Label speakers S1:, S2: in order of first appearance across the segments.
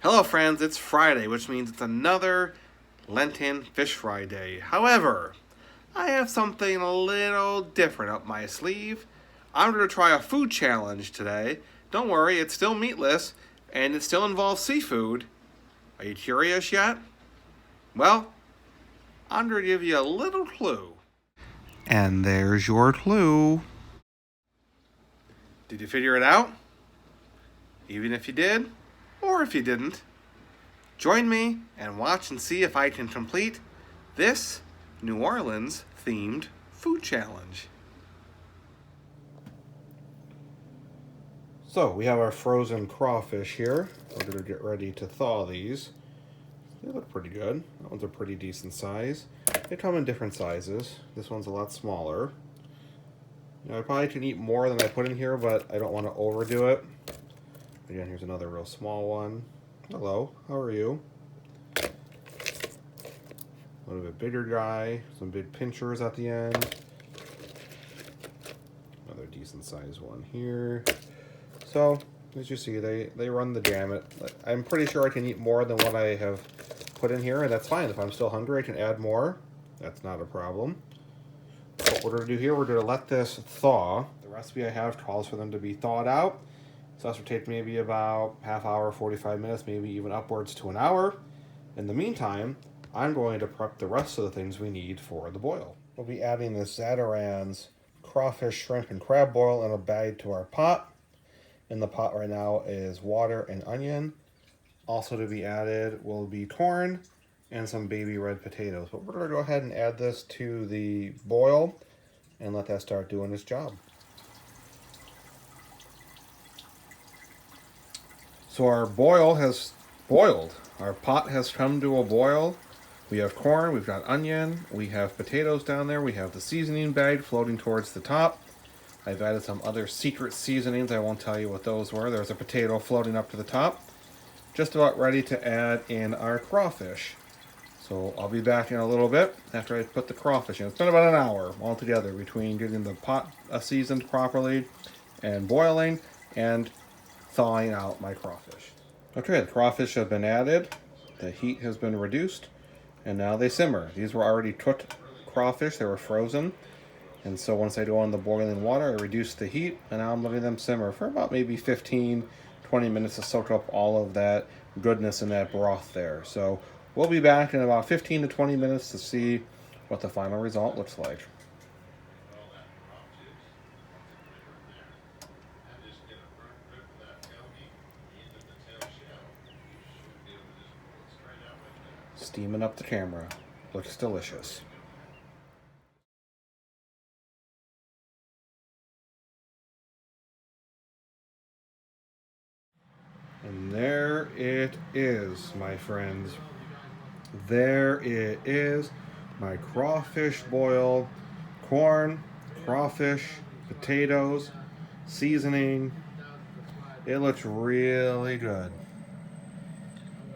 S1: Hello friends, it's Friday, which means it's another Lenten fish fry day. However, I have something a little different up my sleeve. I'm going to try a food challenge today. Don't worry, it's still meatless, and it still involves seafood. Are you curious yet? Well, I'm going to give you a little clue. And there's your clue. Did you figure it out? Even if you did, or if you didn't, join me and watch and see if I can complete this New Orleans themed food challenge. So we have our frozen crawfish here. We're going to get ready to thaw these. They look pretty good. That one's a pretty decent size. They come in different sizes. This one's a lot smaller. I probably can eat more than I put in here, but I don't want to overdo it. Again, here's another real small one. Hello, how are you? A little bit bigger guy, some big pinchers at the end. Another decent sized one here. So, as you see, they run the gamut. I'm pretty sure I can eat more than what I have put in here, and that's fine. If I'm still hungry, I can add more. That's not a problem. What we're going to do here, we're going to let this thaw. The recipe I have calls for them to be thawed out. So this will take maybe about half hour, 45 minutes, maybe even upwards to an hour. In the meantime, I'm going to prep the rest of the things we need for the boil. We'll be adding the Zatarain's crawfish, shrimp, and crab boil in a bag to our pot. In the pot right now is water and onion. Also to be added will be corn and some baby red potatoes. But we're going to go ahead and add this to the boil and let that start doing its job. So our boil has boiled. Our pot has come to a boil. We have corn, we've got onion, we have potatoes down there, we have the seasoning bag floating towards the top. I've added some other secret seasonings. I won't tell you what those were. There's a potato floating up to the top. Just about ready to add in our crawfish. So I'll be back in a little bit after I put the crawfish in. It's been about an hour altogether between getting the pot seasoned properly and boiling and thawing out my crawfish. Okay, the crawfish have been added, the heat has been reduced, and now they simmer. These were already cooked crawfish, they were frozen, and so once I go on the boiling water, I reduce the heat, and now I'm letting them simmer for about maybe 15-20 minutes to soak up all of that goodness in that broth there. So we'll be back in about 15 to 20 minutes to see what the final result looks like. Steaming up the camera. Looks delicious. And there it is, my friends. There it is. My crawfish boil. Corn, crawfish, potatoes, seasoning. It looks really good.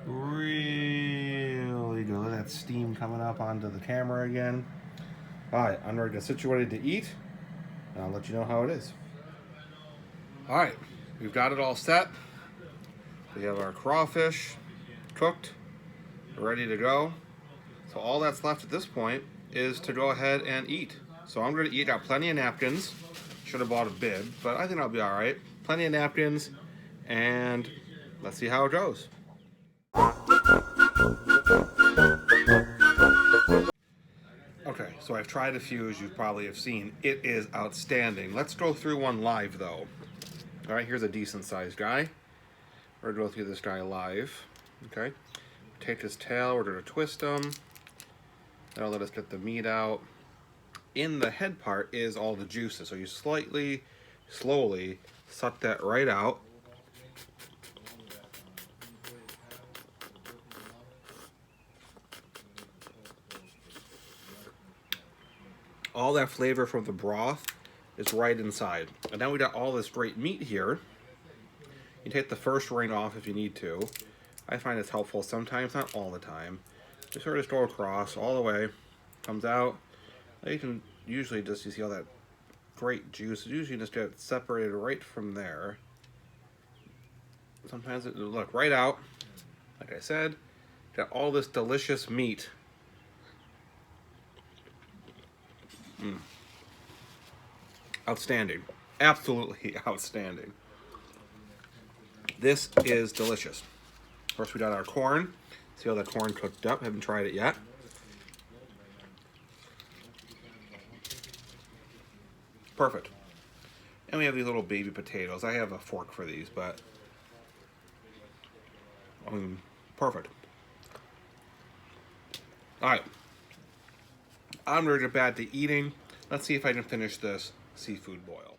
S1: Really good. Look at that steam coming up onto the camera again. Alright, I'm ready to situated to eat. And I'll let you know how it is. Alright, we've got it all set. We have our crawfish cooked, ready to go. So all that's left at this point is to go ahead and eat. So I'm going to eat. Got plenty of napkins. Should have bought a bib, but I think I'll be alright. Plenty of napkins, and let's see how it goes. Okay, so I've tried a few, as you probably have seen. It is outstanding. Let's go through one live, though. All right, here's a decent-sized guy. We're going to go through this guy live. Okay, take his tail. We're going to twist him. That'll let us get the meat out. In the head part is all the juices, so you slowly suck that right out. All that flavor from the broth is right inside. And now we got all this great meat here. You take the first ring off if you need to. I find it's helpful sometimes, not all the time. Just sort of go across all the way. Comes out. You can usually just, you see all that great juice. Usually just get separated right from there. Sometimes it will look right out. Like I said, got all this delicious meat. Outstanding. Absolutely outstanding. This is delicious. First we got our corn. See how that corn cooked up? Haven't tried it yet. Perfect. And we have these little baby potatoes. I have a fork for these, but perfect. All right. I'm ready to get back to eating. Let's see if I can finish this seafood boil.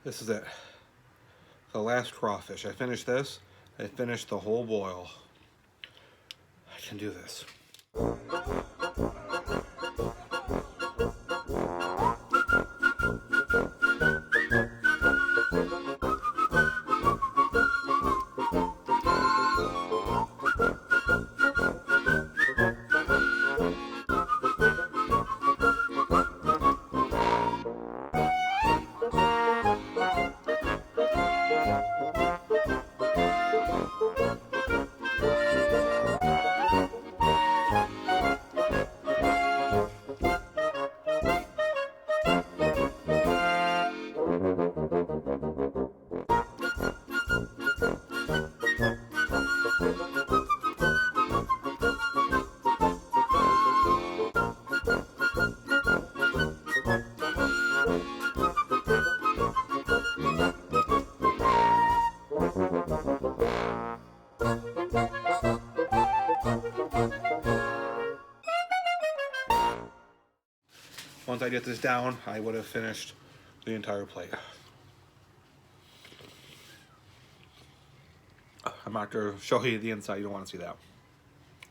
S1: This is it. The last crawfish. I finished this. I finished the whole boil. I can do this. Once I get this down, I would have finished the entire plate. I'm not going to show you the inside. You don't want to see that.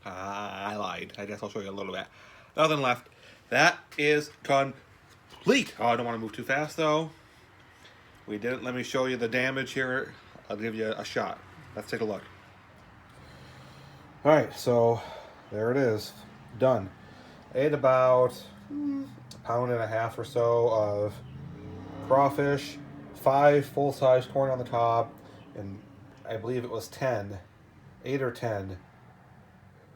S1: I lied. I guess I'll show you a little bit. Nothing left. That is complete. Oh, I don't want to move too fast, though. We didn't. Let me show you the damage here. I'll give you a shot. Let's take a look. All right, so there it is. Done. I ate about a pound and a half or so of crawfish, 5 full-size corn on the top, and I believe it was 8 or 10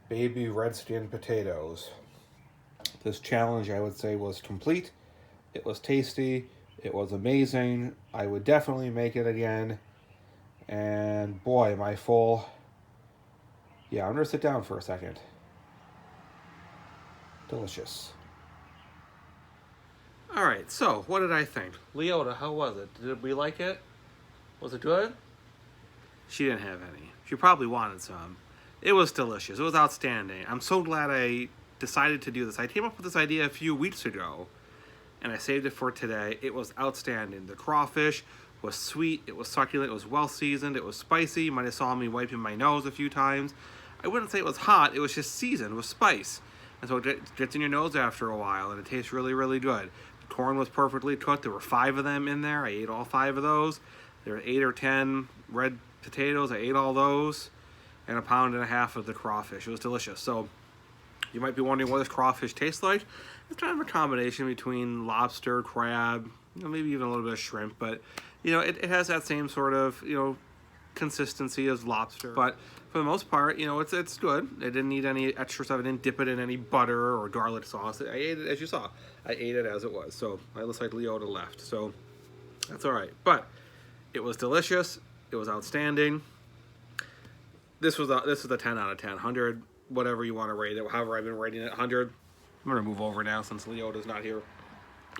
S1: baby red skin potatoes. This challenge, I would say, was complete. It was tasty. It was amazing. I would definitely make it again. And boy, am I full. Yeah, I'm going to sit down for a second. Delicious. All right, so what did I think? Leota, how was it? Did we like it? Was it good? She didn't have any. She probably wanted some. It was delicious. It was outstanding. I'm so glad I decided to do this. I came up with this idea a few weeks ago, and I saved it for today. It was outstanding. The crawfish was sweet. It was succulent. It was well seasoned. It was spicy. You might have saw me wiping my nose a few times. I wouldn't say it was hot. It was just seasoned with spice. And so it gets in your nose after a while, and it tastes really, really good. The corn was perfectly cooked. There were 5 of them in there. I ate all 5 of those. There were 8 or 10 red potatoes. I ate all those. And a pound and a half of the crawfish. It was delicious. So you might be wondering what this crawfish tastes like. It's kind of a combination between lobster, crab, maybe even a little bit of shrimp. But, it has that same sort of, consistency as lobster. But for the most part, it's good. I didn't need any extra stuff. I didn't dip it in any butter or garlic sauce. I ate it as you saw. I ate it as it was. So it looks like Leota left. So that's all right. But it was delicious. It was outstanding. This was a 10 out of 10, 100, whatever you want to rate it. However, I've been rating it 100. I'm going to move over now since Leota's not here.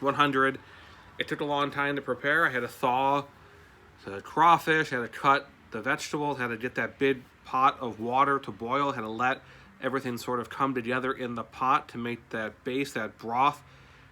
S1: 100. It took a long time to prepare. I had to thaw the crawfish. I had to cut vegetables, had to get that big pot of water to boil, had to let everything sort of come together in the pot to make that base, that broth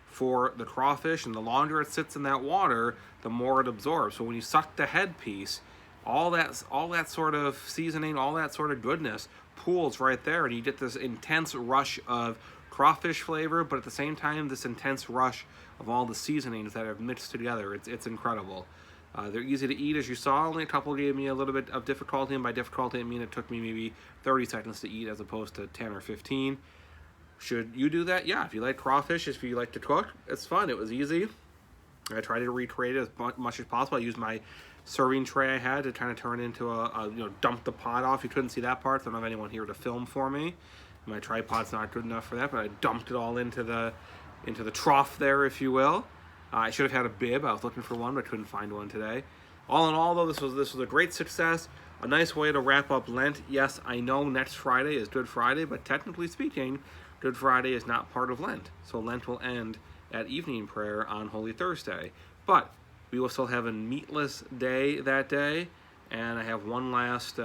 S1: for the crawfish. And the longer it sits in that water, the more it absorbs. So when you suck the head piece, all that sort of seasoning, all that sort of goodness pools right there, and you get this intense rush of crawfish flavor, but at the same time, this intense rush of all the seasonings that have mixed together. It's incredible. They're easy to eat, as you saw. Only a couple gave me a little bit of difficulty, and by difficulty I mean it took me maybe 30 seconds to eat as opposed to 10 or 15. Should you do that? Yeah, if you like crawfish, if you like to cook, it's fun. It was easy. I tried to recreate it as much as possible. I used my serving tray I had to kind of turn into dump the pot off. You couldn't see that part, so I don't have anyone here to film for me. My tripod's not good enough for that, but I dumped it all into the trough there, if you will. I should have had a bib. I was looking for one, but I couldn't find one today. All in all, though, this was a great success. A nice way to wrap up Lent. Yes, I know next Friday is Good Friday, but technically speaking, Good Friday is not part of Lent. So Lent will end at evening prayer on Holy Thursday. But we will still have a meatless day that day, and I have one last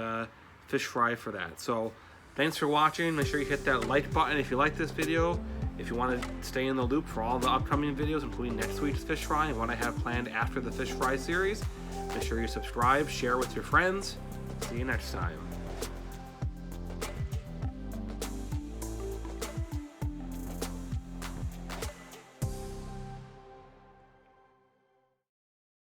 S1: fish fry for that. So thanks for watching. Make sure you hit that like button if you like this video. If you want to stay in the loop for all the upcoming videos, including next week's fish fry and what I have planned after the fish fry series, make sure you subscribe, share with your friends. See you next time.